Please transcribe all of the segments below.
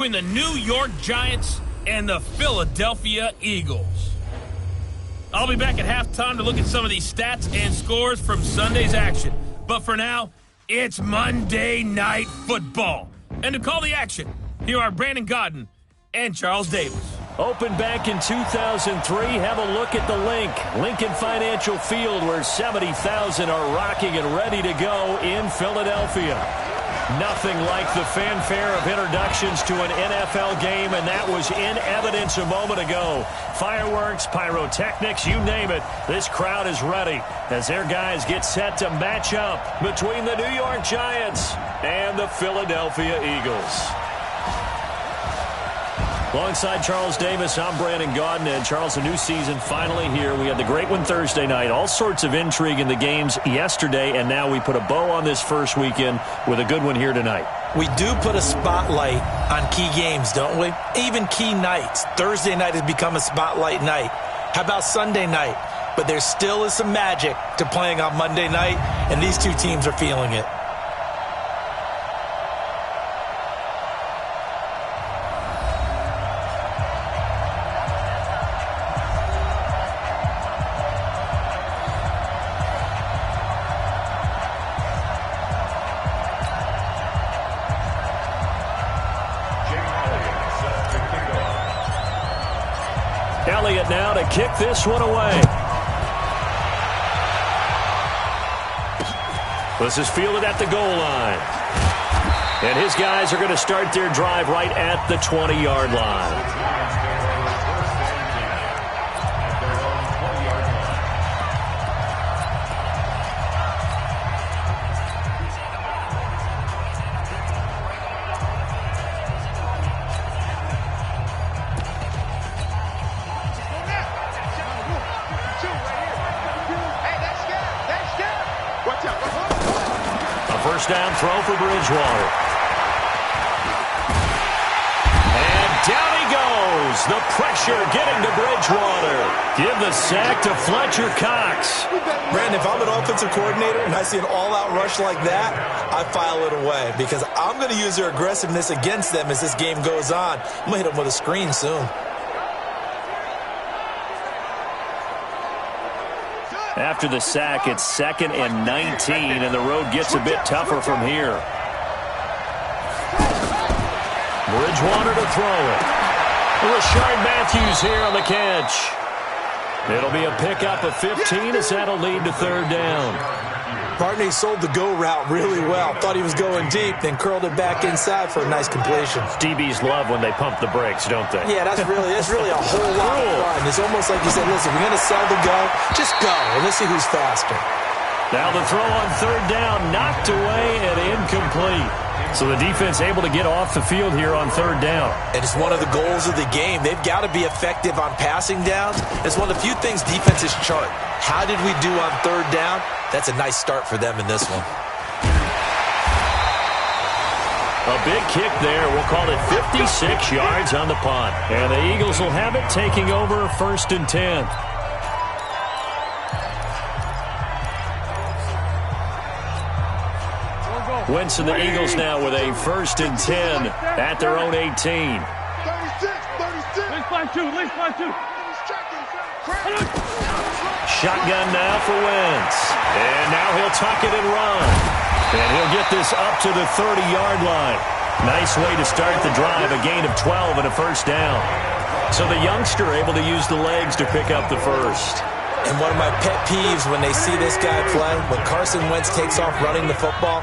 between the New York Giants and the Philadelphia Eagles. I'll be back at halftime to look at some of these stats and scores from Sunday's action. But for now, it's Monday Night Football. And to call the action, here are Brandon Godden and Charles Davis. Opened back in 2003, have a look at the Lincoln Financial Field, where 70,000 are rocking and ready to go in Philadelphia. Nothing like the fanfare of introductions to an NFL game, and that was in evidence a moment ago. Fireworks, pyrotechnics, you name it. This crowd is ready as their guys get set to match up between the New York Giants and the Philadelphia Eagles. Alongside Charles Davis, I'm Brandon Godden. And Charles, a new season finally here. We had the great one Thursday night. All sorts of intrigue in the games yesterday, and now we put a bow on this first weekend with a good one here tonight. We do put a spotlight on key games, don't we? Even key nights. Thursday night has become a spotlight night. How about Sunday night? But there still is some magic to playing on Monday night, and these two teams are feeling it. Elliott now to kick this one away. This is fielded at the goal line. And his guys are going to start their drive right at the 20-yard line. First down throw for Bridgewater. And down he goes. The pressure getting to Bridgewater. Give the sack to Fletcher Cox. Brandon, if I'm an offensive coordinator and I see an all-out rush like that, I file it away because I'm going to use their aggressiveness against them as this game goes on. I'm going to hit them with a screen soon. After the sack, it's 2nd and 19, and the road gets a bit tougher from here. Bridgewater to throw it. Rashard Matthews here on the catch. It'll be a pickup of 15 as that'll lead to third down. Barney sold the go route really well. Thought he was going deep, then curled it back inside for a nice completion. DBs love when they pump the brakes, don't they? Yeah, that's really a whole lot of fun. It's almost like you said, listen, we're going to sell the go. Just go, and let's see who's faster. Now the throw on third down, knocked away and incomplete. So the defense able to get off the field here on third down. And it's one of the goals of the game. They've got to be effective on passing downs. It's one of the few things defenses chart. How did we do on third down? That's a nice start for them in this one. A big kick there. We'll call it 56 yards on the punt. And the Eagles will have it taking over 1st and 10. Wentz and the Eagles now with a 1st and 10 at their own 18. 36. Least by two. Shotgun now for Wentz. And now he'll tuck it and run. And he'll get this up to the 30-yard line. Nice way to start the drive, a gain of 12 and a first down. So the youngster able to use the legs to pick up the first. And one of my pet peeves when they see this guy play, when Carson Wentz takes off running the football,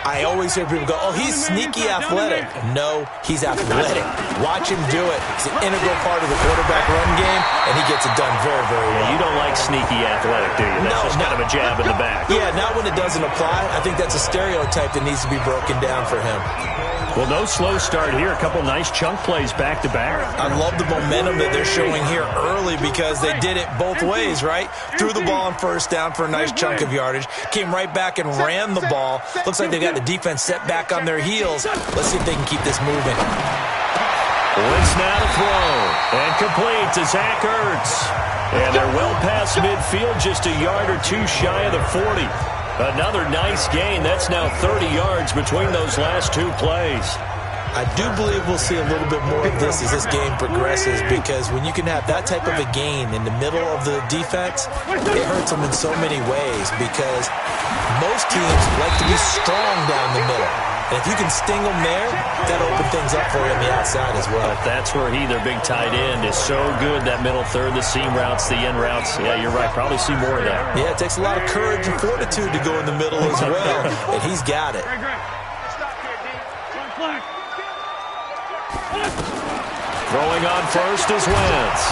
I always hear people go, oh, he's sneaky athletic. No, he's athletic. Watch him do it. It's an integral part of the quarterback run game, and he gets it done very, very well. You don't like sneaky athletic, do you? That's just kind of a jab in the back. Yeah, not when it doesn't apply. I think that's a stereotype that needs to be broken down for him. Well, no slow start here. A couple nice chunk plays back-to-back. I love the momentum that they're showing here early because they did it both ways, right? Threw the ball on first down for a nice chunk of yardage. Came right back and ran the ball. Looks like they got the defense set back on their heels. Let's see if they can keep this moving. Wentz now to throw. And complete to Zach Ertz. And they're well past midfield, just a yard or two shy of the 40. Another nice gain. That's now 30 yards between those last two plays. I do believe we'll see a little bit more of this as this game progresses, because when you can have that type of a gain in the middle of the defense, it hurts them in so many ways, because most teams like to be strong down the middle. And if you can sting them there, that'll open things up for you on the outside as well. But that's where their big tight end, is so good, that middle third, the seam routes, the end routes. Yeah, you're right. Probably see more of that. Yeah, it takes a lot of courage and fortitude to go in the middle as well, and he's got it. Throwing on first is Wentz.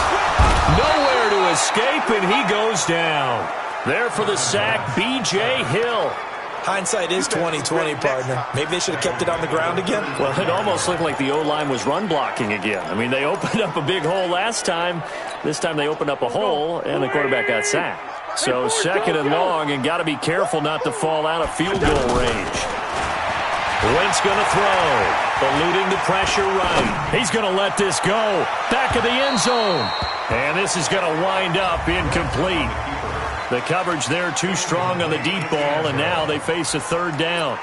Nowhere to escape, and he goes down. There for the sack, B.J. Hill. Hindsight is 20/20, partner. Maybe they should have kept it on the ground again. Well, it almost looked like the O-line was run blocking again. I mean, they opened up a big hole last time. This time they opened up a hole, and the quarterback got sacked. So second and long, and got to be careful not to fall out of field goal range. Wentz going to throw. Eluding the pressure right. He's going to let this go. Back of the end zone. And this is going to wind up incomplete. The coverage there too strong on the deep ball, and now they face a third down.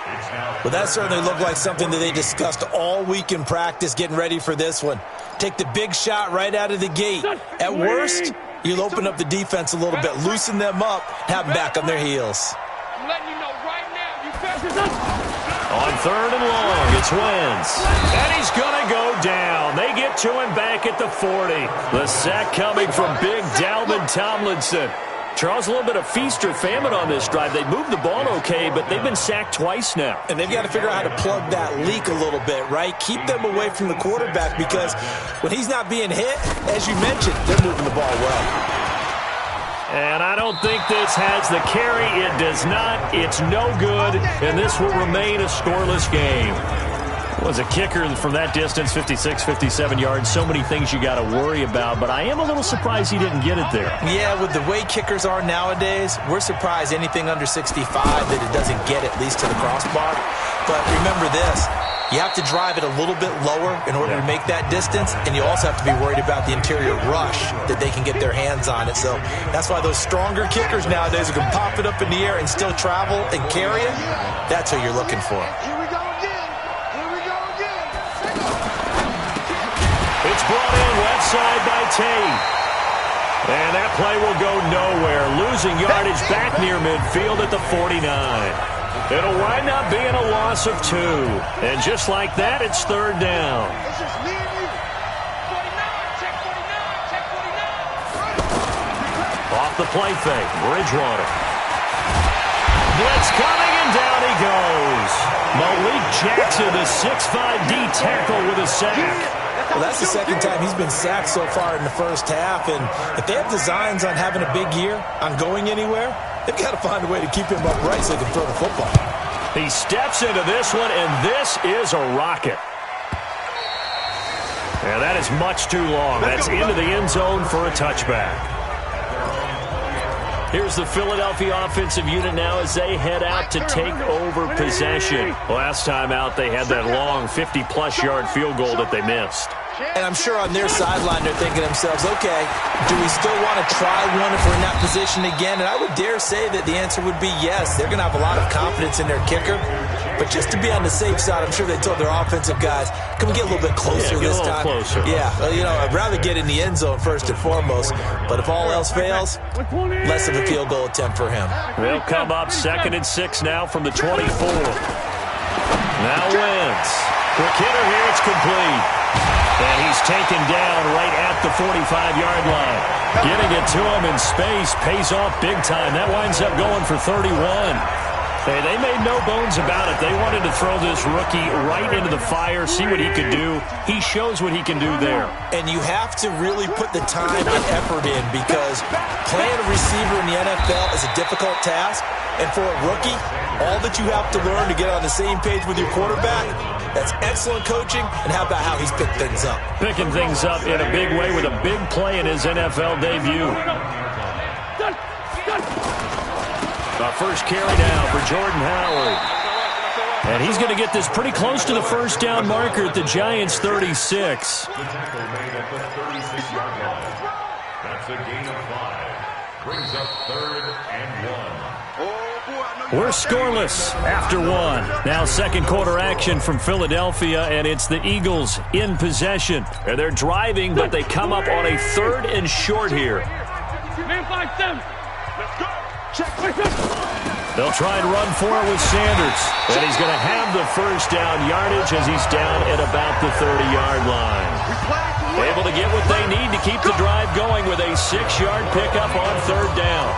Well, that certainly looked like something that they discussed all week in practice, getting ready for this one. Take the big shot right out of the gate. At worst, you'll open up the defense a little bit, loosen them up, have them back on their heels. I'm letting you know right now, you better. On third and long, it's Wentz. And he's going to go down. They get to him back at the 40. The sack coming from big Dalvin Tomlinson. Charles, a little bit of feast or famine on this drive. They moved the ball okay, but they've been sacked twice now. And they've got to figure out how to plug that leak a little bit, right? Keep them away from the quarterback, because when he's not being hit, as you mentioned, they're moving the ball well. And I don't think this has the carry. It does not. It's no good, and this will remain a scoreless game. Was a kicker from that distance, 56, 57 yards. So many things you got to worry about, but I am a little surprised he didn't get it there. Yeah, with the way kickers are nowadays, we're surprised anything under 65 that it doesn't get at least to the crossbar. But remember this, you have to drive it a little bit lower in order to make that distance, and you also have to be worried about the interior rush that they can get their hands on it. So that's why those stronger kickers nowadays who can pop it up in the air and still travel and carry it, that's who you're looking for. It's brought in left side by Tate. And that play will go nowhere. Losing yardage back near midfield at the 49. It'll wind up being a loss of 2. And just like that, it's third down. It's just me and you. 49, check 49, check 49. Off the play fake, Bridgewater. Blitz coming, and down he goes. Malik Jackson, the 6'5" D tackle with a sack. Well, that's the second time he's been sacked so far in the first half, and if they have designs on having a big year, on going anywhere, they've got to find a way to keep him upright so they can throw the football. He steps into this one, and this is a rocket. And that is much too long. That's into the end zone for a touchback. Here's the Philadelphia offensive unit now as they head out to take over possession. Last time out, they had that long 50-plus yard field goal that they missed. And I'm sure on their sideline they're thinking to themselves, okay, do we still want to try one if we're in that position again? And I would dare say that the answer would be yes. They're going to have a lot of confidence in their kicker. But just to be on the safe side, I'm sure they told their offensive guys, can we get a little bit closer this time? Closer. Yeah, well, you know, I'd rather get in the end zone first and foremost. But if all else fails, less of a field goal attempt for him. They'll come up 2nd and 6 now from the 24. Now Wentz. Quick hitter here, it's complete. And he's taken down right at the 45-yard line. Getting it to him in space pays off big time. That winds up going for 31. Hey, they made no bones about it. They wanted to throw this rookie right into the fire, see what he could do. He shows what he can do there. And you have to really put the time and effort in, because playing a receiver in the NFL is a difficult task. And for a rookie, all that you have to learn to get on the same page with your quarterback, that's excellent coaching. And how about how he's picked things up? Picking things up in a big way with a big play in his NFL debut. Our first carry down for Jordan Howard. And he's going to get this pretty close to the first down marker at the Giants' 36. That's a gain of 5. Brings up 3rd and 1. Oh, boy, I know We're scoreless after one. Now second quarter action from Philadelphia, and it's the Eagles in possession. And they're driving, but they come up on a 3rd and short here. Man 5-7. Let's go. Check. They'll try and run for it with Sanders. And he's going to have the first down yardage as he's down at about the 30-yard line. Able to get what they need to keep the drive going with a 6-yard pickup on 3rd down.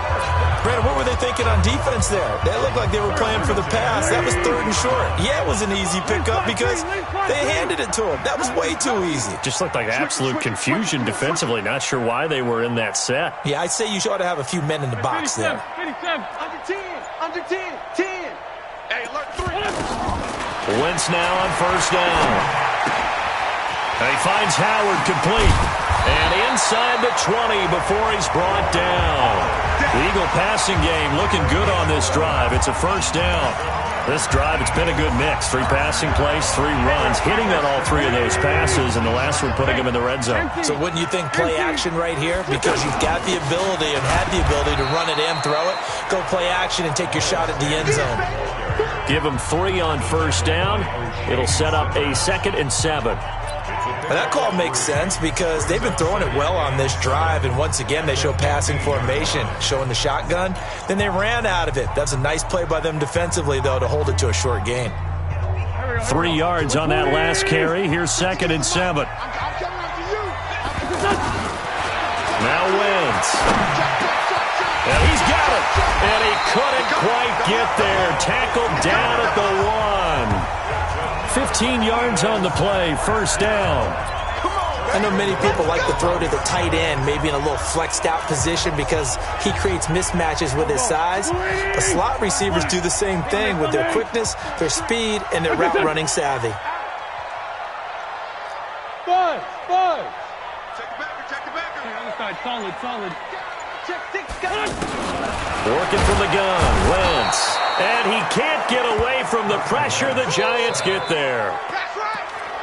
Brandon, what were they thinking on defense there? They looked like they were playing for the pass. That was 3rd and short. Yeah, it was an easy pickup because they handed it to him. That was way too easy. Just looked like absolute confusion defensively. Not sure why they were in that set. Yeah, I'd say you ought to have a few men in the box there. 57, under 10, under 10, 10. Hey, alert 3. Wentz now on 1st down. And he finds Howard complete. And inside the 20 before he's brought down. The Eagle passing game looking good on this drive. It's a 1st down. This drive, it's been a good mix. 3 passing plays, 3 runs, hitting on all 3 of those passes, and the last one putting him in the red zone. So wouldn't you think play action right here? Because you've got the ability and had the ability to run it and throw it. Go play action and take your shot at the end zone. Give him 3 on 1st down. It'll set up a 2nd and 7. Well, that call makes sense because they've been throwing it well on this drive, and once again they show passing formation, showing the shotgun. Then they ran out of it. That's a nice play by them defensively, though, to hold it to a short gain. 3 yards on that last carry. Here's 2nd and 7. Now Wentz. And he's got it. And he couldn't quite get there. Tackled down at the 1. 15 yards on the play, 1st down. I know many people like to throw to the tight end, maybe in a little flexed out position because he creates mismatches with his size. But slot receivers do the same thing with their quickness, their speed, and their route running savvy. 5. Check the back. Other side, solid. Check 6, guys. Working from the gun, Wentz. And he can't get away from the pressure. The Giants get there.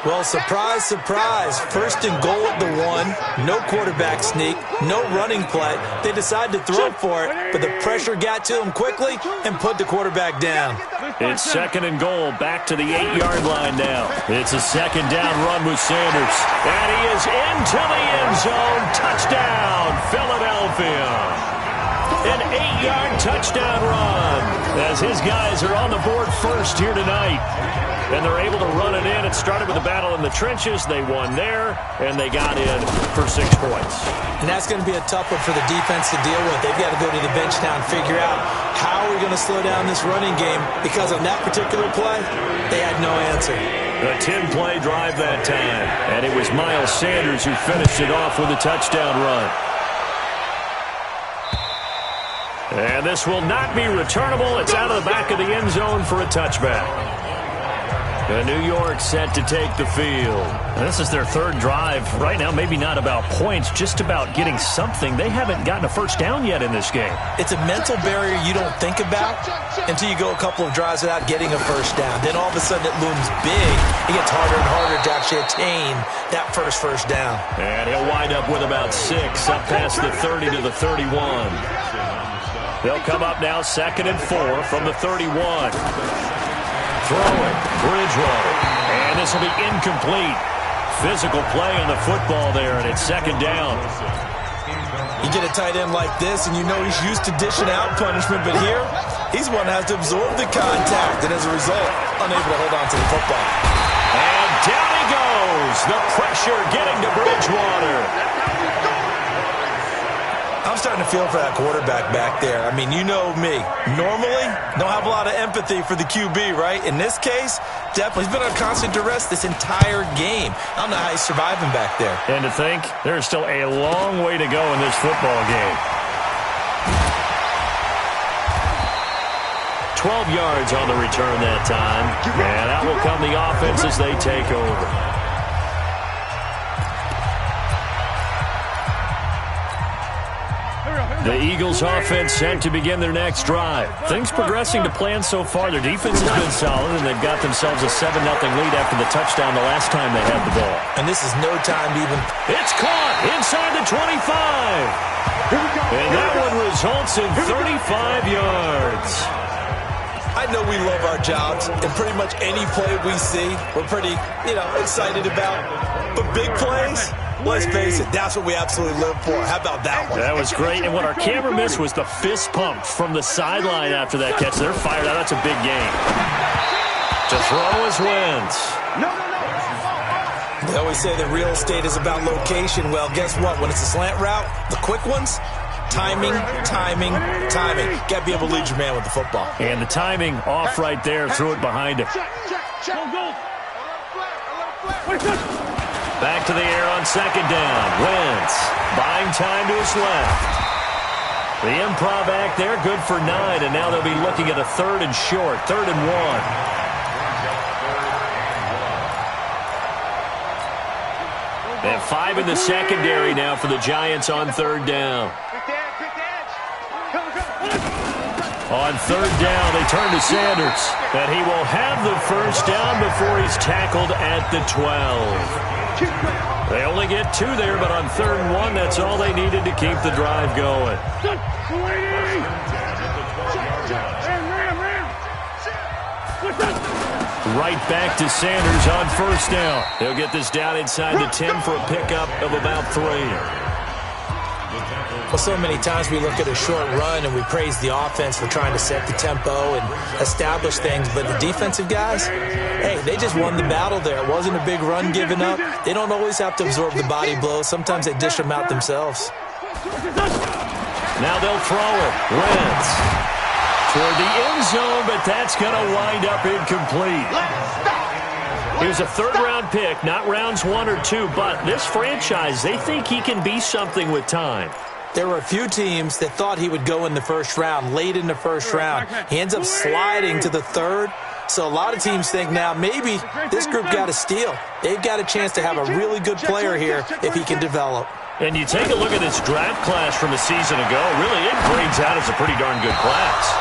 Well, surprise, surprise. 1st and goal at the 1. No quarterback sneak. No running play. They decide to throw for it, but the pressure got to him quickly and put the quarterback down. It's 2nd and goal. Back to the 8-yard line now. It's a 2nd down run with Sanders. And he is into the end zone. Touchdown, Philadelphia. An 8-yard touchdown run as his guys are on the board first here tonight. And they're able to run it in. It started with a battle in the trenches. They won there, and they got in for 6 points. And that's going to be a tough one for the defense to deal with. They've got to go to the bench now and figure out how are we going to slow down this running game, because on that particular play, they had no answer. A 10-play drive that time, and it was Miles Sanders who finished it off with a touchdown run. And this will not be returnable. It's out of the back of the end zone for a touchback. New York set to take the field. And this is their 3rd drive. Right now, maybe not about points, just about getting something. They haven't gotten a 1st down yet in this game. It's a mental barrier you don't think about until you go a couple of drives without getting a 1st down. Then all of a sudden it looms big. It gets harder and harder to actually attain that first down. And he'll wind up with about 6 up past the 30 to the 31. They'll come up now 2nd and 4 from the 31. Throwing, Bridgewater, and this will be incomplete. Physical play on the football there, and it's 2nd down. You get a tight end like this, and you know he's used to dishing out punishment, but here, he's one that has to absorb the contact, and as a result, unable to hold on to the football. And down he goes. The pressure getting to Bridgewater. I'm starting to feel for that quarterback back there. I mean, you know me. Normally, don't have a lot of empathy for the QB, right? In this case, definitely. He's been on constant duress this entire game. I don't know how he's surviving back there. And to think, there's still a long way to go in this football game. 12 yards on the return that time. And that will come the offense as they take over. The Eagles offense set to begin their next drive. Things progressing to plan so far. Their defense has been solid, and they've got themselves a 7-0 lead after the touchdown the last time they had the ball. And this is no time to even... It's caught inside the 25. And that one results in 35 yards. I know we love our jobs, and pretty much any play we see, we're pretty, excited about. But big plays, let's face it, that's what we absolutely live for. How about that one? That was great, and what our camera missed was the fist pump from the sideline after that catch. They're fired out. That's a big game. To throw is Wentz. They always say that real estate is about location. Well, guess what? When it's a slant route, the quick ones, timing. Got to be able to lead your man with the football. And the timing off right there. Threw it behind him. Back to the air on second down. Wentz buying time to his left. The improv act there, good for 9, and now they'll be looking at a 3rd and short, 3rd and 1. They have 5 in the secondary now for the Giants on 3rd down. On 3rd down, they turn to Sanders. And he will have the first down before he's tackled at the 12. They only get 2 there, but on 3rd and 1, that's all they needed to keep the drive going. Right back to Sanders on 1st down. He'll get this down inside the 10 for a pickup of about 3. Well, so many times we look at a short run and we praise the offense for trying to set the tempo and establish things, but the defensive guys, hey, they just won the battle there. It wasn't a big run given up. They don't always have to absorb the body blows. Sometimes they dish them out themselves. Now they'll throw it. Wentz toward the end zone, but that's going to wind up incomplete. He was a 3rd-round pick, not rounds 1 or 2, but this franchise, they think he can be something with time. There were a few teams that thought he would go in the 1st round, late in the 1st round. He ends up sliding to the 3rd. So a lot of teams think now maybe this group got a steal. They've got a chance to have a really good player here if he can develop. And you take a look at this draft class from a season ago, really it grades out as a pretty darn good class.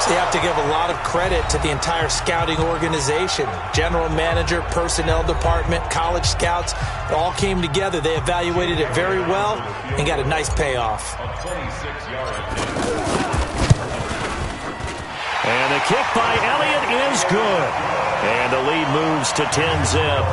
So you have to give a lot of credit to the entire scouting organization. General manager, personnel department, college scouts, it all came together. They evaluated it very well and got a nice payoff. And the kick by Elliott is good. And the lead moves to 10-zip.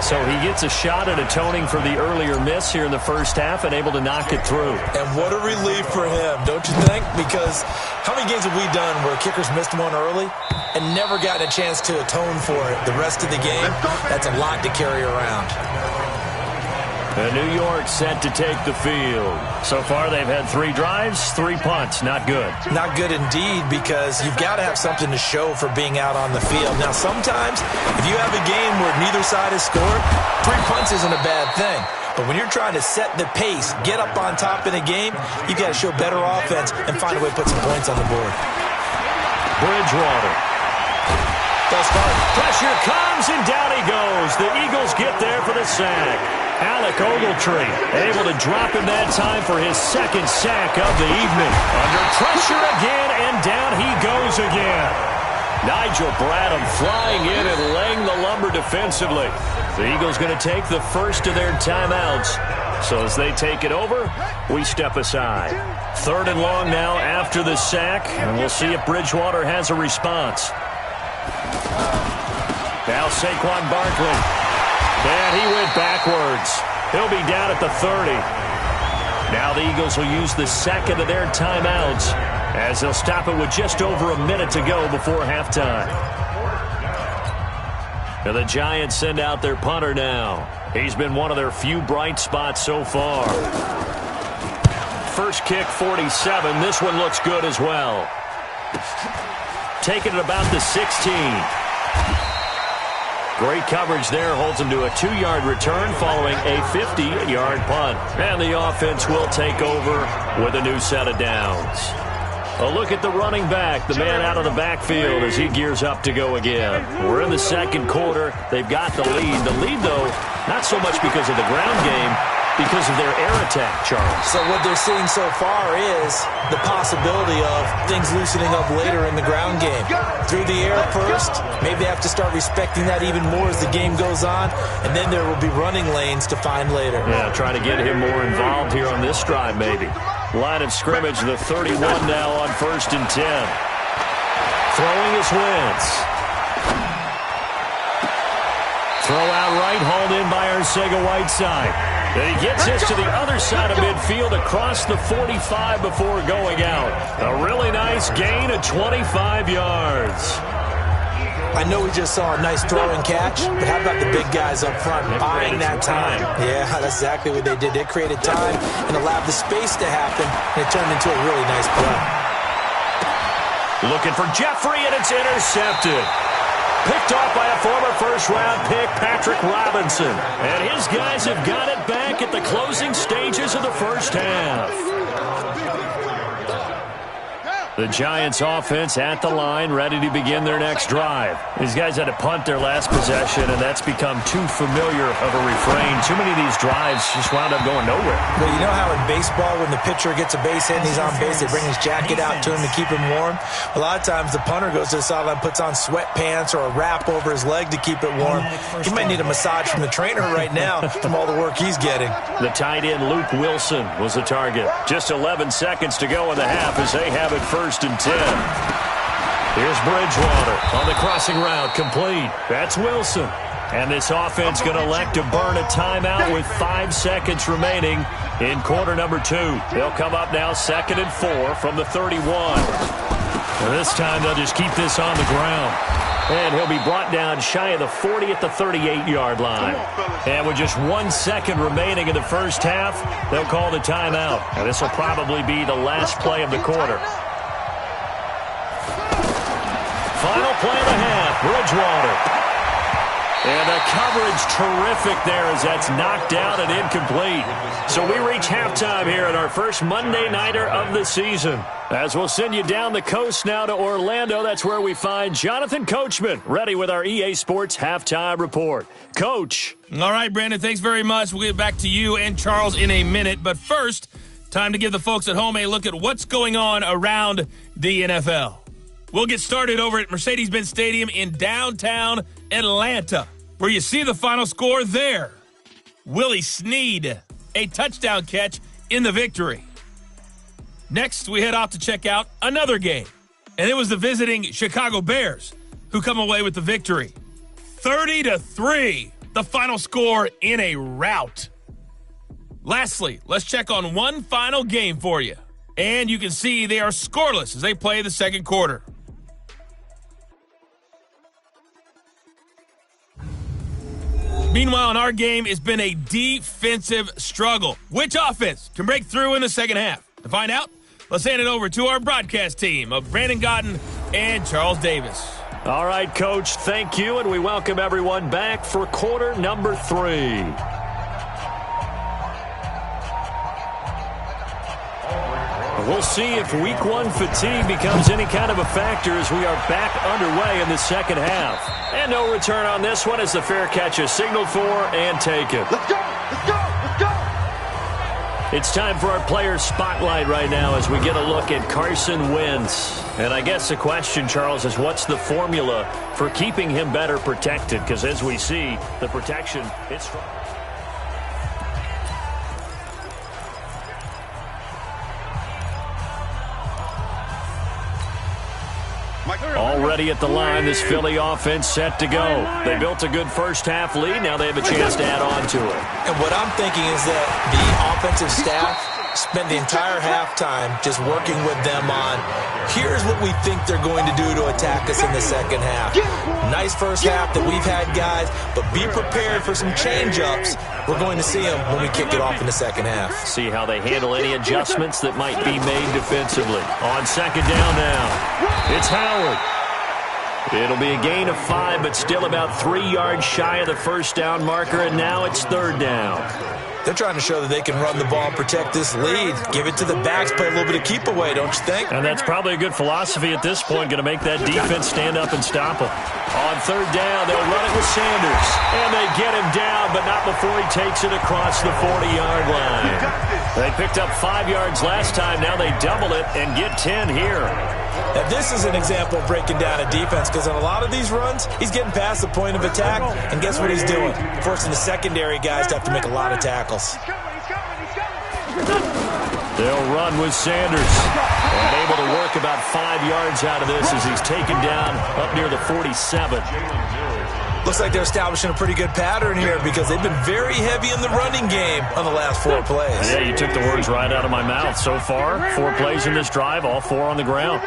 So he gets a shot at atoning for the earlier miss here in the 1st half and able to knock it through. And what a relief for him, don't you think? Because how many games have we done where kickers missed one early and never gotten a chance to atone for it the rest of the game? That's a lot to carry around. And New York set to take the field. So far, they've had 3 drives, 3 punts. Not good. Not good indeed, because you've got to have something to show for being out on the field. Now, sometimes, if you have a game where neither side has scored, 3 punts isn't a bad thing. But when you're trying to set the pace, get up on top in a game, you've got to show better offense and find a way to put some points on the board. Bridgewater. Does start. Pressure comes, and down he goes. The Eagles get there for the sack. Alec Ogletree able to drop him that time for his 2nd sack of the evening. Under pressure again, and down he goes again. Nigel Bradham flying in and laying the lumber defensively. The Eagles going to take the first of their timeouts. So as they take it over, we step aside. 3rd and long now after the sack, and we'll see if Bridgewater has a response. Now Saquon Barkley. And he went backwards. He'll be down at the 30. Now the Eagles will use the 2nd of their timeouts as they'll stop it with just over a minute to go before halftime. And the Giants send out their punter now. He's been one of their few bright spots so far. First kick, 47. This one looks good as well. Taking it about the 16. Great coverage there, holds him to a 2-yard return following a 50-yard punt. And the offense will take over with a new set of downs. A look at the running back, the man out of the backfield as he gears up to go again. We're in the 2nd quarter. They've got the lead. The lead, though, not so much because of the ground game, because of their air attack, Charles. So what they're seeing so far is the possibility of things loosening up later in the ground game. Through the air first, maybe they have to start respecting that even more as the game goes on, and then there will be running lanes to find later. Yeah, try to get him more involved here on this drive, maybe. Line of scrimmage, the 31 now on 1st and 10. Throwing is Wentz. Throw out right, hauled in by Arcega-Whiteside. Then he gets this to the other side of midfield across the 45 before going out. A really nice gain of 25 yards. I know we just saw a nice throw and catch, but how about the big guys up front buying that time? Yeah, that's exactly what they did. They created time and allowed the space to happen, and it turned into a really nice play. Looking for Jeffrey, and it's intercepted. Picked off by a former first-round pick, Patrick Robinson. And his guys have got it back at the closing stages of the first half. The Giants offense at the line, ready to begin their next drive. These guys had to punt their last possession, and that's become too familiar of a refrain. Too many of these drives just wound up going nowhere. But you know how in baseball, when the pitcher gets a base hit and he's on base, they bring his jacket out to him to keep him warm? A lot of times the punter goes to the sideline, puts on sweatpants or a wrap over his leg to keep it warm. He might need a massage from the trainer right now from all the work he's getting. The tight end, Luke Wilson, was the target. Just 11 seconds to go in the half as they have it first and 10. Here's Bridgewater on the crossing route, complete. That's Wilson. And this offense going to elect to burn a timeout with 5 seconds remaining in quarter number 2. They'll come up now 2nd and 4 from the 31. And this time they'll just keep this on the ground. And he'll be brought down shy of the 40 at the 38-yard line. And with just 1 second remaining in the first half, they'll call the timeout. And this will probably be the last play of the quarter. Final play of the half, Bridgewater. And the coverage terrific there as that's knocked out and incomplete. So we reach halftime here in our first Monday Nighter of the season. As we'll send you down the coast now to Orlando, that's where we find Jonathan Coachman, ready with our EA Sports Halftime Report. Coach. All right, Brandon, thanks very much. We'll get back to you and Charles in a minute. But first, time to give the folks at home a look at what's going on around the NFL. We'll get started over at Mercedes-Benz Stadium in downtown Atlanta, where you see the final score there. Willie Snead, a touchdown catch in the victory. Next, we head off to check out another game, and it was the visiting Chicago Bears who come away with the victory. 30-3, the final score in a rout. Lastly, let's check on one final game for you, and you can see they are scoreless as they play the second quarter. Meanwhile, in our game, it's been a defensive struggle. Which offense can break through in the second half? To find out, let's hand it over to our broadcast team of Brandon Gotten and Charles Davis. All right, Coach, thank you, and we welcome everyone back for quarter number 3. We'll see if week 1 fatigue becomes any kind of a factor as we are back underway in the second half. And no return on this one as the fair catch is signaled for and taken. Let's go! Let's go! Let's go! It's time for our player spotlight right now as we get a look at Carson Wentz. And I guess the question, Charles, is what's the formula for keeping him better protected? Because as we see, the protection, it's strong. Already at the line, this Philly offense set to go. They built a good first-half lead. Now they have a chance to add on to it. And what I'm thinking is that the offensive staff spent the entire halftime just working with them on, here's what we think they're going to do to attack us in the second half. Nice first half that we've had, guys, but be prepared for some change-ups. We're going to see them when we kick it off in the second half. See how they handle any adjustments that might be made defensively. On second down now, it's Howard. It'll be a gain of 5, but still about 3 yards shy of the first down marker, and now it's third down. They're trying to show that they can run the ball and protect this lead. Give it to the backs, play a little bit of keep away, don't you think? And that's probably a good philosophy at this point, going to make that defense stand up and stop them. On third down, they'll run it with Sanders. And they get him down, but not before he takes it across the 40-yard line. They picked up 5 yards last time. Now they double it and get 10 here. Now, this is an example of breaking down a defense because on a lot of these runs, he's getting past the point of attack, and guess what he's doing? Forcing the secondary guys to have to make a lot of tackles. They'll run with Sanders. And able to work about 5 yards out of this as he's taken down up near the 47. Looks like they're establishing a pretty good pattern here because they've been very heavy in the running game on the last 4 plays. Yeah, you took the words right out of my mouth. So far, 4 plays in this drive, all 4 on the ground.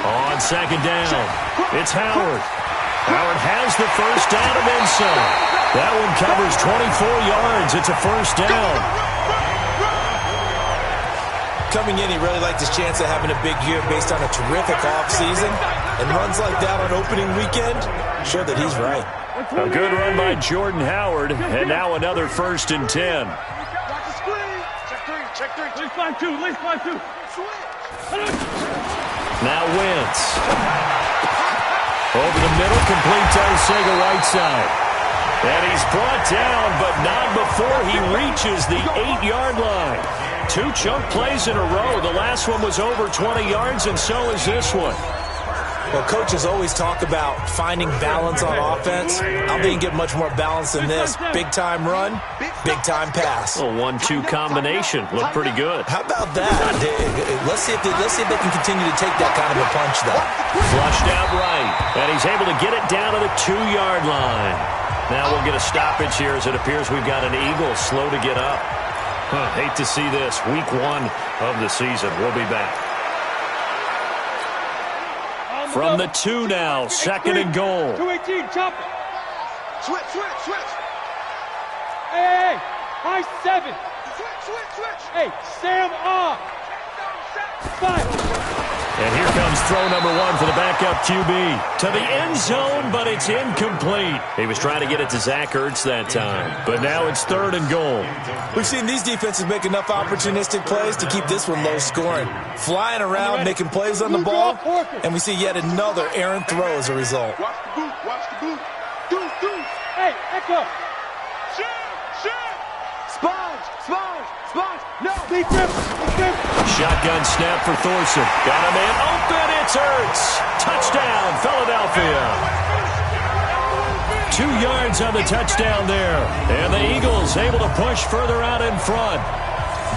On second down, it's Howard. Howard has the first down of inside. That one covers 24 yards. It's a first down. Coming in, he really liked his chance of having a big year based on a terrific offseason. And runs like that on opening weekend show that he's right. A good run by Jordan Howard, and now another 1st and 10. Check 3. Now Wentz. Over the middle, complete to Arcega right side. And he's brought down, but not before he reaches the 8-yard line. 2 chunk plays in a row. The last one was over 20 yards, and so is this one. Well, coaches always talk about finding balance on offense. I don't think you get much more balance than this. Big-time run, big-time pass. A 1-2 combination. Looked pretty good. How about that? Let's see if they can continue to take that kind of a punch, though. Flushed out right, and he's able to get it down to the 2-yard line. Now we'll get a stoppage here as it appears we've got an Eagle slow to get up. Hate to see this. Week 1 of the season. We'll be back. From the 2 now, 2nd and goal. 218, chop it. Switch. Hey, high 7. Switch. Hey, Sam off. 5. And here comes throw number 1 for the backup QB. To the end zone, but it's incomplete. He was trying to get it to Zach Ertz that time. But now it's 3rd and goal. We've seen these defenses make enough opportunistic plays to keep this one low scoring. Flying around, making plays on the ball, and we see yet another errant throw as a result. Watch the boot. Do. Hey, echo. Sponge. No, big grip. Shotgun snap for Thorson. Got a man open. It's Ertz. Touchdown, Philadelphia. 2 yards on the touchdown there. And the Eagles able to push further out in front.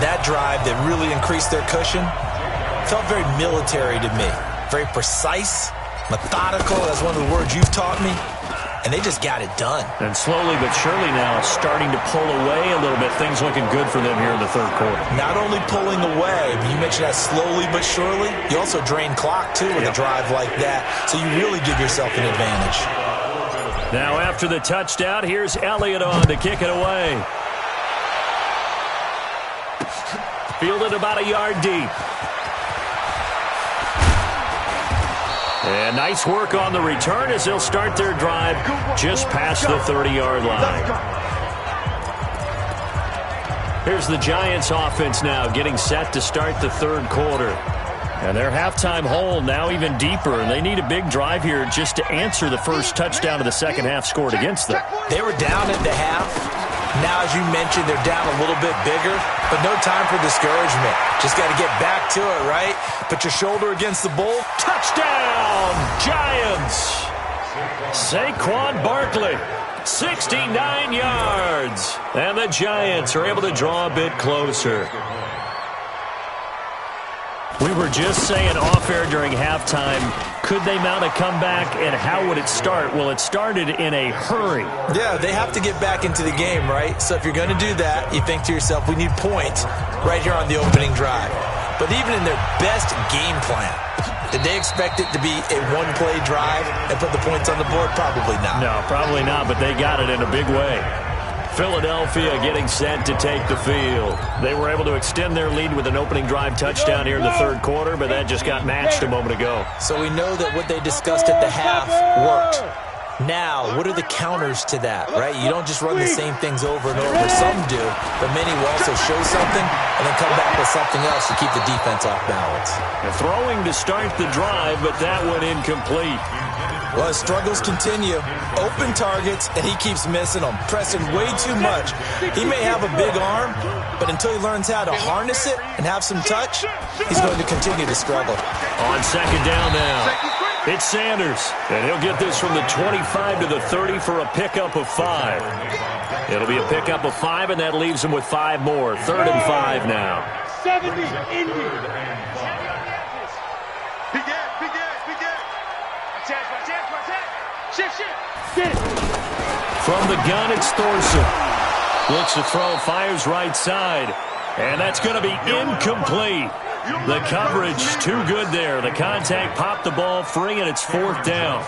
That drive that really increased their cushion felt very military to me. Very precise, methodical. That's one of the words you've taught me. And they just got it done. And slowly but surely now starting to pull away a little bit. Things looking good for them here in the 3rd quarter. Not only pulling away, but you mentioned that slowly but surely. You also drain clock, too, with a drive like that. So you really give yourself an advantage. Now after the touchdown, here's Elliott on to kick it away. Fielded about a yard deep. And nice work on the return as they'll start their drive just past the 30-yard line. Here's the Giants offense now getting set to start the 3rd quarter. And their halftime hole now even deeper, and they need a big drive here just to answer the first touchdown of the second half scored against them. They were down at the half. Now, as you mentioned, they're down a little bit bigger, but no time for discouragement. Just got to get back to it, right? Put your shoulder against the bull. Touchdown, Giants! Saquon Barkley, 69 yards. And the Giants are able to draw a bit closer. We were just saying off-air during halftime, could they mount a comeback, and how would it start? Well, it started in a hurry. Yeah, they have to get back into the game, right? So if you're going to do that, you think to yourself, we need points right here on the opening drive. But even in their best game plan, did they expect it to be a one-play drive and put the points on the board? Probably not. No, probably not, but they got it in a big way. Philadelphia getting set to take the field. They were able to extend their lead with an opening drive touchdown here in the 3rd quarter, but that just got matched a moment ago. So we know that what they discussed at the half worked. Now, what are the counters to that, right? You don't just run the same things over and over. Some do, but many will also show something and then come back with something else to keep the defense off balance. And throwing to start the drive, but that one incomplete. Well, his struggles continue. Open targets, and he keeps missing them, pressing way too much. He may have a big arm, but until he learns how to harness it and have some touch, he's going to continue to struggle. On second down now. It's Sanders, and he'll get this from the 25 to the 30 for a pickup of 5. It'll be a pickup of 5, and that leaves him with 5 more. 3rd and 5 now. 70, Indy. From the gun, it's Thorson. Looks to throw, fires right side. And that's going to be incomplete. The coverage too good there. The contact popped the ball free, and it's 4th down.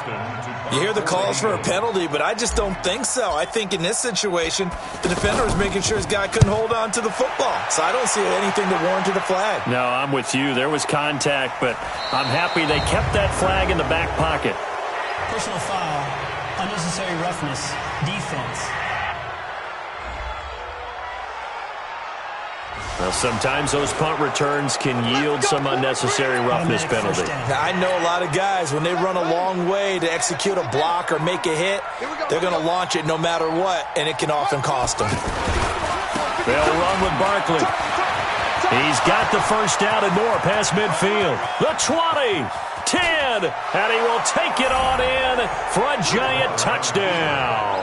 You hear the calls for a penalty, but I just don't think so. I think in this situation, the defender was making sure his guy couldn't hold on to the football. So I don't see anything to warrant a flag. No, I'm with you. There was contact, but I'm happy they kept that flag in the back pocket. Personal foul, unnecessary roughness, defense. Well, sometimes those punt returns can yield some unnecessary roughness penalty. Now, I know a lot of guys, when they run a long way to execute a block or make a hit, they're going to launch it no matter what, and it can often cost them. They'll run with Barkley. He's got the first down and more past midfield. The 20, 10, and he will take it on in for a giant touchdown.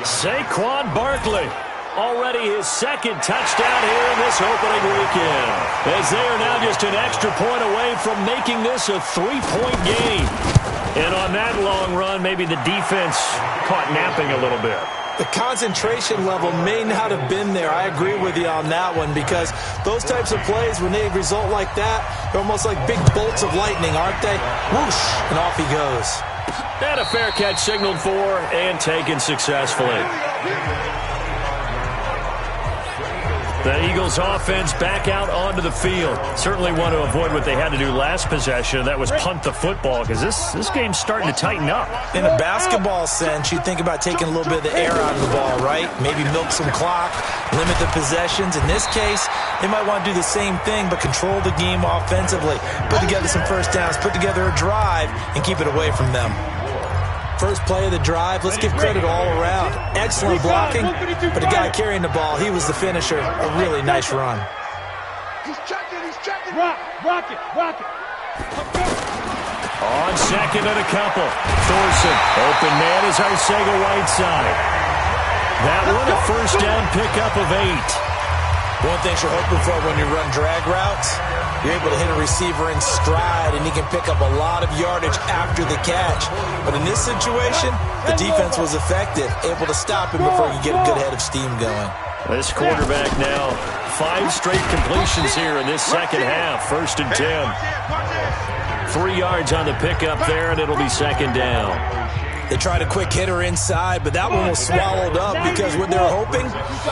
Saquon Barkley. Already his 2nd touchdown here in this opening weekend, as they are now just an extra point away from making this a 3-point game. And on that long run, maybe the defense caught napping a little bit. The concentration level may not have been there. I agree with you on that one, because those types of plays, when they result like that, they're almost like big bolts of lightning, aren't they? Whoosh, and off he goes. And a fair catch signaled for and taken successfully. The Eagles offense back out onto the field. Certainly want to avoid what they had to do last possession. That was punt the football, because this game's starting to tighten up. In a basketball sense, you think about taking a little bit of the air out of the ball, right? Maybe milk some clock, limit the possessions. In this case, they might want to do the same thing, but control the game offensively. Put together some first downs, put together a drive, and keep it away from them. First play of the drive, let's give credit all around. Excellent blocking, but the guy carrying the ball, he was the finisher. A really nice run. He's checking. Rock it. On 2nd and a couple. Thorson, open man is Arcega right side. That one a first down pickup of 8. One thing you're hoping for when you run drag routes, you're able to hit a receiver in stride, and he can pick up a lot of yardage after the catch. But in this situation, the defense was effective, able to stop him before you get a good head of steam going. This quarterback now, 5 straight completions here in this second half. 1st and 10. 3 yards on the pickup there, and it'll be 2nd down. They tried a quick hitter inside, but that one was swallowed up, because what they're hoping,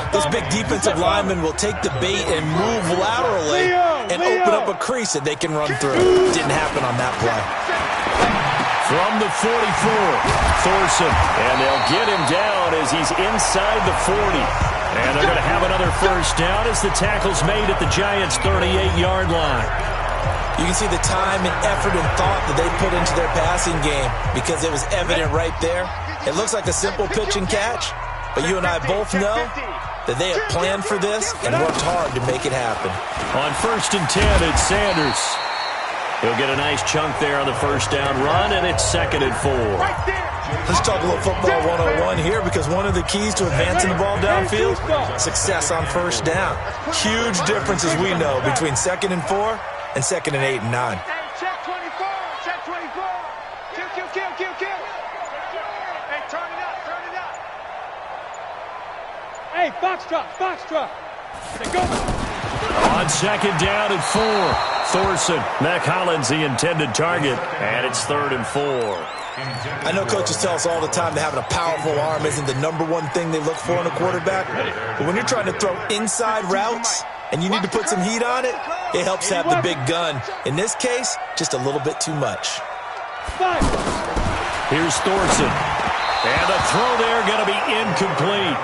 this big defensive lineman will take the bait and move laterally and open up a crease that they can run through. Didn't happen on that play. From the 44, Thorson, and they'll get him down as he's inside the 40. And they're going to have another first down as the tackle's made at the Giants' 38-yard line. You can see the time and effort and thought that they put into their passing game, because it was evident right there. It looks like a simple pitch and catch, but you and I both know that they have planned for this and worked hard to make it happen. On 1st and 10, it's Sanders. He'll get a nice chunk there on the first down run, and it's 2nd and 4. Let's talk a little football 101 here, because one of the keys to advancing the ball downfield, success on first down. Huge difference, as we know, between 2nd and 4 and 2nd and 8 and 9. Check 24. Kill. Hey, turn it up. Hey, Foxtrot. Go. On 2nd down and 4, Thorson. Mac Hollins the intended target, and it's 3rd and 4. I know coaches tell us all the time that having a powerful arm isn't the #1 thing they look for in a quarterback. But when you're trying to throw inside routes and you need to put some heat on it, it helps to have the big gun. In this case, just a little bit too much. Here's Thorson. And the throw there going to be incomplete.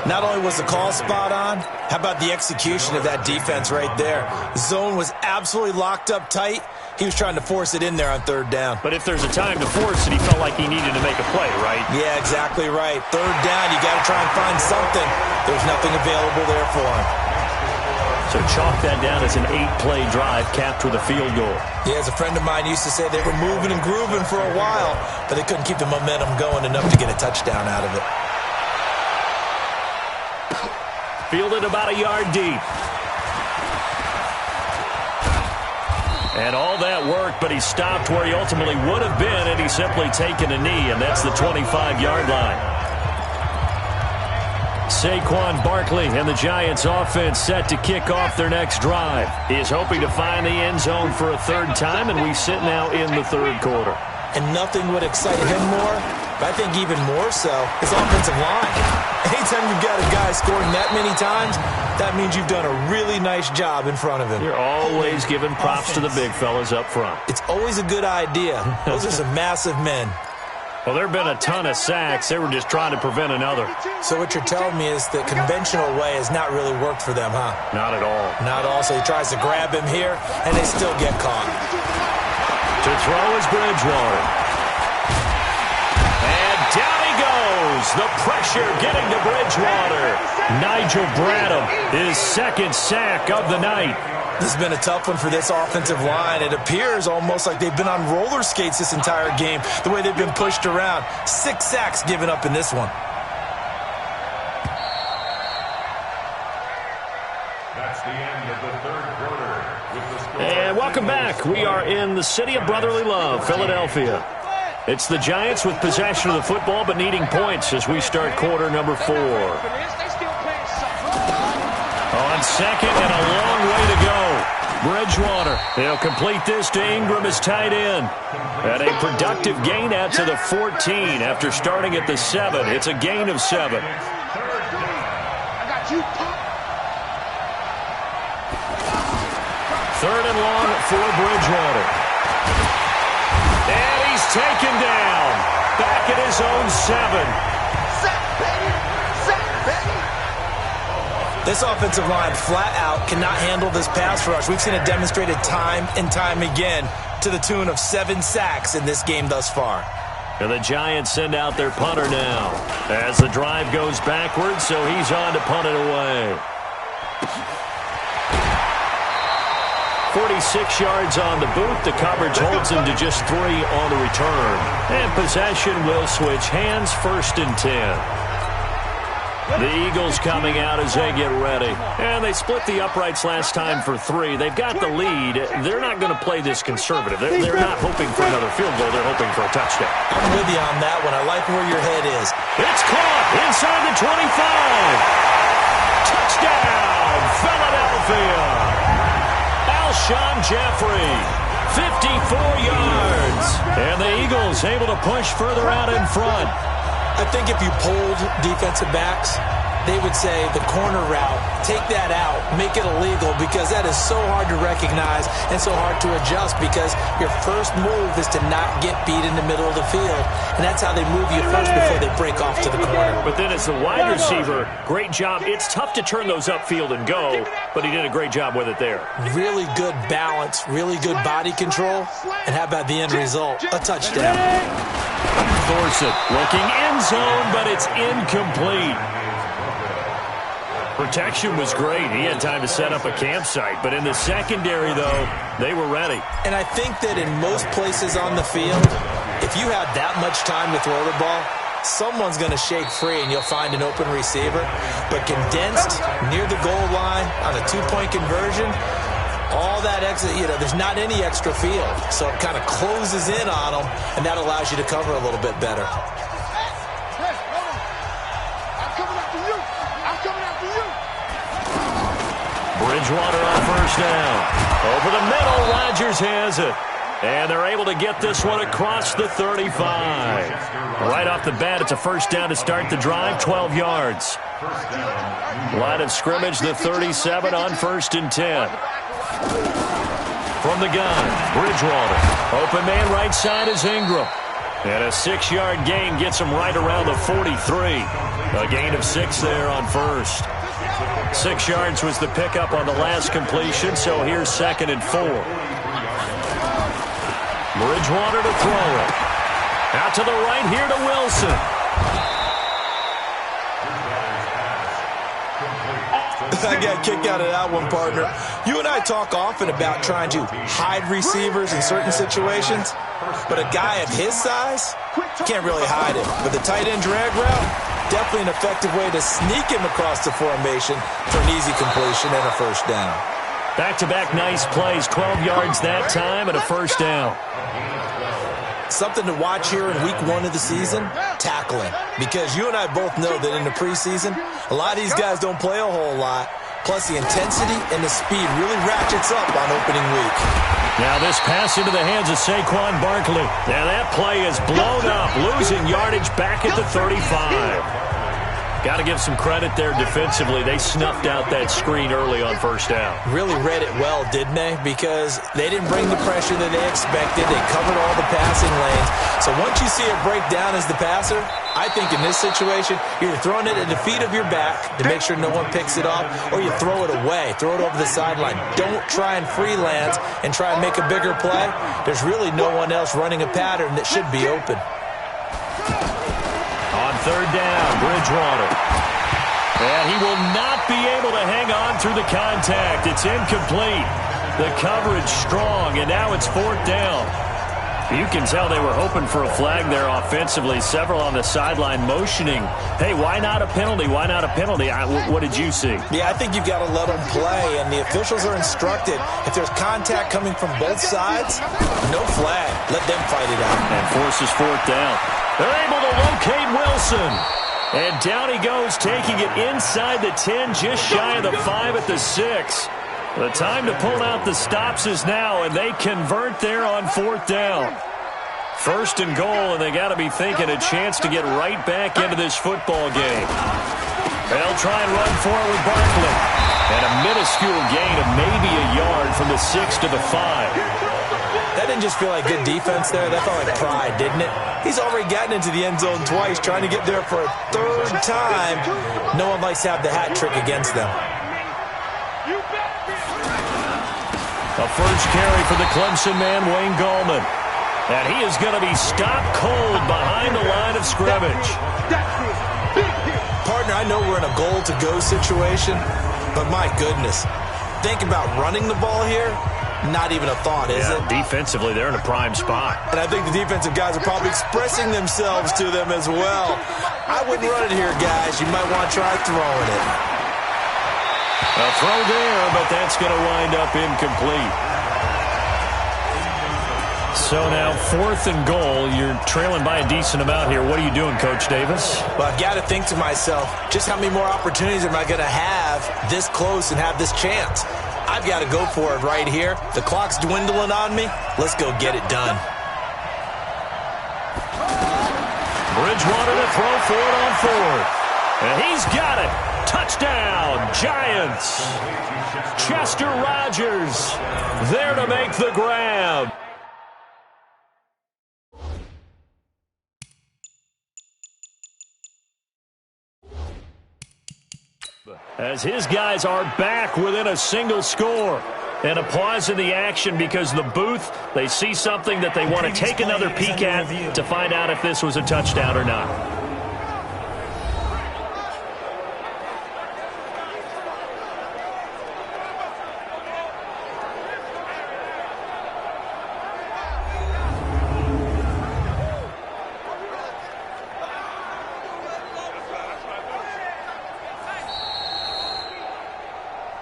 Not only was the call spot on, how about the execution of that defense right there? The zone was absolutely locked up tight. He was trying to force it in there on 3rd down. But if there's a time to force it, he felt like he needed to make a play, right? Yeah, exactly right. 3rd down, you got to try and find something. There's nothing available there for him. So chalk that down as an 8-play drive capped with a field goal. Yeah, as a friend of mine used to say, they were moving and grooving for a while, but they couldn't keep the momentum going enough to get a touchdown out of it. Fielded about a yard deep. And all that work, but he stopped where he ultimately would have been had he simply taken a knee, and that's the 25-yard line. Saquon Barkley and the Giants offense set to kick off their next drive. He is hoping to find the end zone for a third time, and we sit now in the third quarter. And nothing would excite him more, but I think even more so, his offensive line. Anytime you've got a guy scoring that many times, that means you've done a really nice job in front of him. You're always giving props to the big fellas up front. It's always a good idea. Those are some massive men. Well, there have been a ton of sacks. They were just trying to prevent another. So what you're telling me is the conventional way has not really worked for them, huh? Not at all. Not at all. So he tries to grab him here, and they still get caught. To throw is Bridgewater. And down he goes. The pressure getting to Bridgewater. Nigel Bradham, his second sack of the night. This has been a tough one for this offensive line. It appears almost like they've been on roller skates this entire game, the way they've been pushed around. 6 sacks given up in this one. That's the end of the third quarter. And welcome back. We are in the city of brotherly love, Philadelphia. It's the Giants with possession of the football but needing points as we start quarter number 4. On second and a long way to go. Bridgewater, he'll complete this to Ingram as tight end. And a productive gain out to the 14 after starting at the 7. It's a gain of 7. Third and long for Bridgewater. And he's taken down. Back at his own 7. This offensive line flat out cannot handle this pass rush. We've seen it demonstrated time and time again to the tune of 7 sacks in this game thus far. And the Giants send out their punter now as the drive goes backwards, so he's on to punt it away. 46 yards on the boot. The coverage holds him to just 3 on the return. And possession will switch hands, 1st and 10. The Eagles coming out as they get ready. And they split the uprights last time for 3. They've got the lead. They're not going to play this conservative. They're not hoping for another field goal. They're hoping for a touchdown. I'm with you on that one. I like where your head is. It's caught inside the 25. Touchdown, Philadelphia. Alshon Jeffrey, 54 yards. And the Eagles able to push further out in front. I think if you polled defensive backs, they would say the corner route, take that out, make it illegal, because that is so hard to recognize and so hard to adjust, because your first move is to not get beat in the middle of the field, and that's how they move you first before they break off to the corner. But then as the wide receiver, great job. It's tough to turn those upfield and go, but he did a great job with it there. Really good balance, really good body control, and how about the end result? A touchdown. Dorsett looking end zone, but it's incomplete. Protection was great. He had time to set up a campsite, but in the secondary, though, they were ready. And I think that in most places on the field, if you have that much time to throw the ball, someone's going to shake free and you'll find an open receiver. But condensed near the goal line on a 2-point conversion, all that extra, there's not any extra field. So it kind of closes in on them, and that allows you to cover a little bit better. Bridgewater on 1st down. Over the middle, Rodgers has it. And they're able to get this one across the 35. Right off the bat, it's a 1st down to start the drive, 12 yards. Line of scrimmage, the 37 on 1st and 10. From the gun, Bridgewater. Open man right side is Ingram. And a 6-yard gain gets him right around the 43. A gain of 6 there on 1st. 6 yards was the pickup on the last completion, so here's 2nd and 4. Bridgewater to throw it. Out to the right here to Wilson. I got a kick out of that one, partner. You and I talk often about trying to hide receivers in certain situations, but a guy of his size can't really hide him. But the tight end drag route, definitely an effective way to sneak him across the formation for an easy completion and a first down. Back-to-back nice plays, 12 yards that time and a first down. Something to watch here in week 1 of the season, tackling. Because you and I both know that in the preseason, a lot of these guys don't play a whole lot. Plus the intensity and the speed really ratchets up on opening week. Now this pass into the hands of Saquon Barkley. Now that play is blown up, losing yardage back at the 35. Got to give some credit there defensively. They snuffed out that screen early on first down. Really read it well, didn't they? Because they didn't bring the pressure that they expected. They covered all the passing lanes. So once you see it break down as the passer, I think in this situation, you're throwing it at the feet of your back to make sure no one picks it off, or you throw it away, throw it over the sideline. Don't try and freelance and try and make a bigger play. There's really no one else running a pattern that should be open. On third down, Bridgewater. And he will not be able to hang on through the contact. It's incomplete. The coverage strong, and now it's fourth down. You can tell they were hoping for a flag there offensively. Several on the sideline motioning, hey, why not a penalty? Why not a penalty? What did you see? Yeah, I think you've got to let them play, and the officials are instructed. If there's contact coming from both sides, no flag. Let them fight it out. And forces fourth down. They're able to locate Wilson. And down he goes, taking it inside the 10, just shy of the 5 at the 6. The time to pull out the stops is now, and they convert there on fourth down. First and goal, and they got to be thinking a chance to get right back into this football game. They'll try and run for it with Barkley. And a minuscule gain of maybe a yard from the 6 to the 5. That didn't just feel like good defense there. That felt like pride, didn't it? He's already gotten into the end zone twice, trying to get there for a third time. No one likes to have the hat trick against them. A first carry for the Clemson man, Wayne Gallman. And he is going to be stopped cold behind the line of scrimmage. Partner, I know we're in a goal-to-go situation, but my goodness. Think about running the ball here. Not even a thought, is it? Defensively, they're in a prime spot. And I think the defensive guys are probably expressing themselves to them as well. I wouldn't run it here, guys. You might want to try throwing it. A throw there, but that's going to wind up incomplete. So now fourth and goal. You're trailing by a decent amount here. What are you doing, Coach Davis? Well, I've got to think to myself, just how many more opportunities am I going to have this close and have this chance? I've got to go for it right here. The clock's dwindling on me. Let's go get it done. Bridgewater to throw for it on fourth. And he's got it. Touchdown, Giants. Chester Rogers there to make the grab. As his guys are back within a single score. And a pause in the action because the booth, they see something that they want to take another peek at to find out if this was a touchdown or not.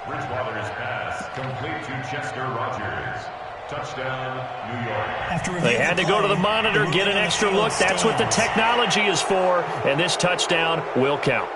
Bridgewater's pass complete to Chester Rogers. Touchdown, New York. They had to go to the monitor, get an extra look. That's what the technology is for, and this touchdown will count.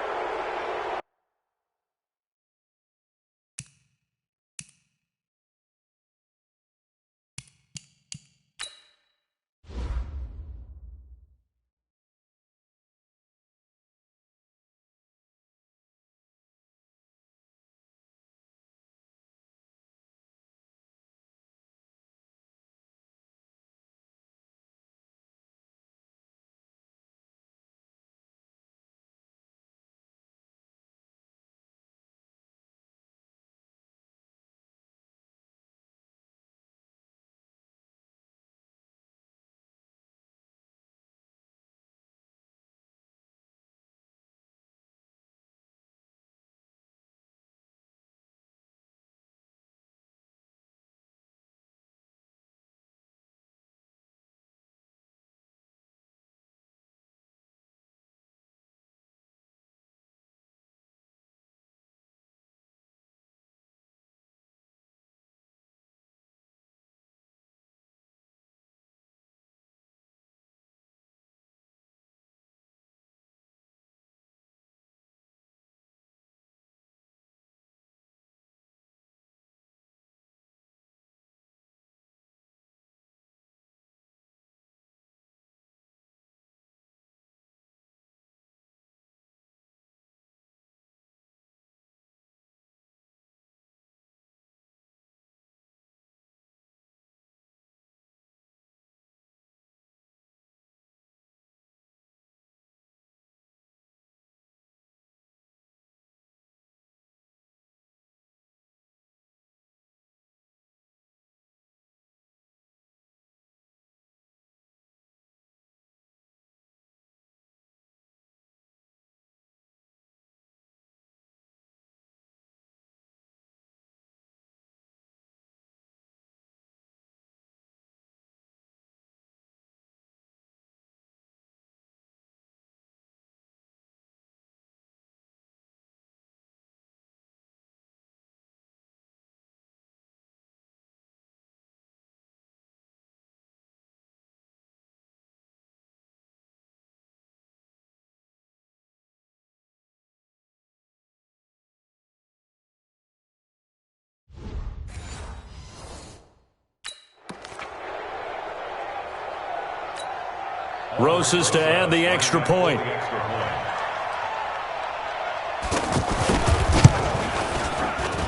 Rosas to add the extra point.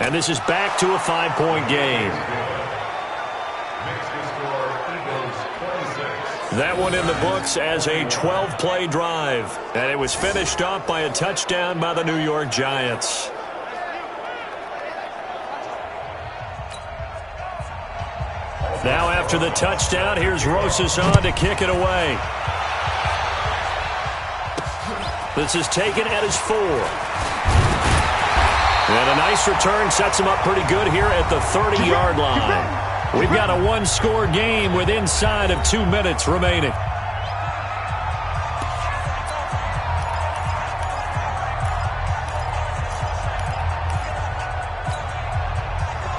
And this is back to a 5-point game. That one in the books as a 12-play drive. And it was finished off by a touchdown by the New York Giants. Now after the touchdown, here's Rosas on to kick it away. This is taken at his 4. And a nice return sets him up pretty good here at the 30-yard line. We've got a one-score game with inside of 2 minutes remaining.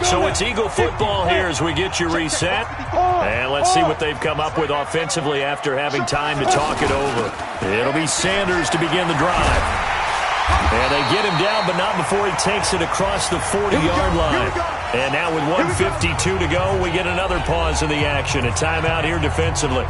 So it's Eagle football here as we get you reset. And let's see what they've come up with offensively after having time to talk it over. It'll be Sanders to begin the drive. And they get him down, but not before he takes it across the 40-yard line. And now with 1:52 to go, we get another pause in the action. A timeout here defensively.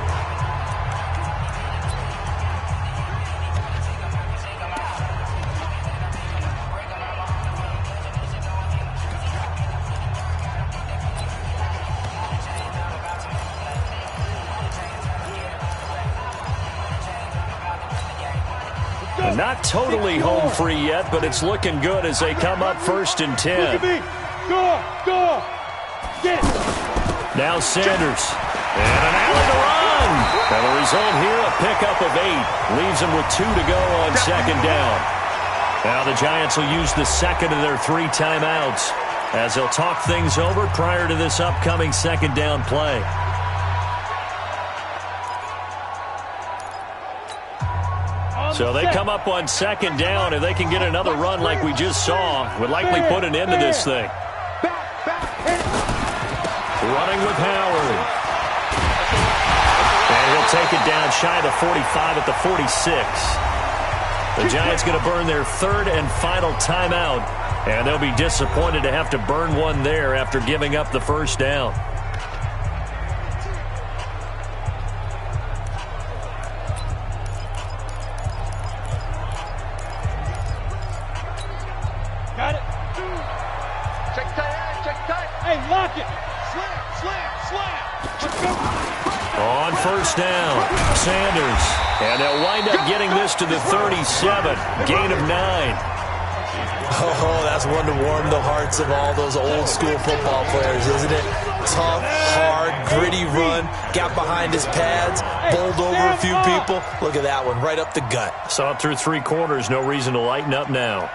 Not totally home free yet, but it's looking good as they come up 1st and 10. Now Sanders. And an alley to run. And the result here, a pickup of 8. Leaves them with 2 to go on 2nd down. Now the Giants will use the second of their 3 timeouts as they'll talk things over prior to this upcoming 2nd down play. So they come up on 2nd down. If they can get another run like we just saw, would likely put an end to this thing. Running with Howard. And he'll take it down shy of the 45 at the 46. The Giants going to burn their 3rd and final timeout. And they'll be disappointed to have to burn one there after giving up the 1st down. On 1st down, Sanders. And they'll wind up getting this to the 37. Gain of 9. Oh, that's one to warm the hearts of all those old school football players, isn't it? Tough, hard, gritty run. Got behind his pads, bowled over a few people. Look at that one, right up the gut. Saw it through 3 quarters. No reason to lighten up now.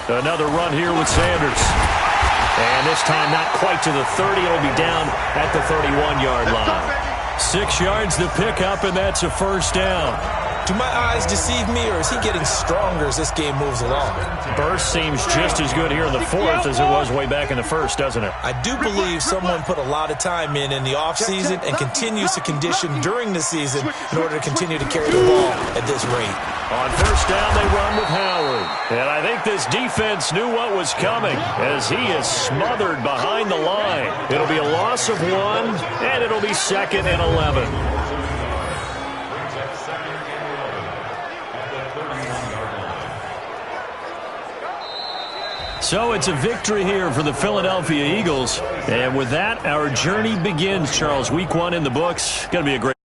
Another run here with Sanders. And this time not quite to the 30. It'll be down at the 31-yard line. 6 yards to pick up, and that's a 1st down. Do my eyes deceive me, or is he getting stronger as this game moves along? Burst seems just as good here in the 4th as it was way back in the 1st, doesn't it? I do believe someone put a lot of time in the offseason and continues to condition during the season in order to continue to carry the ball at this rate. On 1st down, they run with Howard. And I think this defense knew what was coming as he is smothered behind the line. It'll be a loss of 1, and it'll be 2nd and 11. So it's a victory here for the Philadelphia Eagles. And with that, our journey begins, Charles. Week 1 in the books. Going to be a great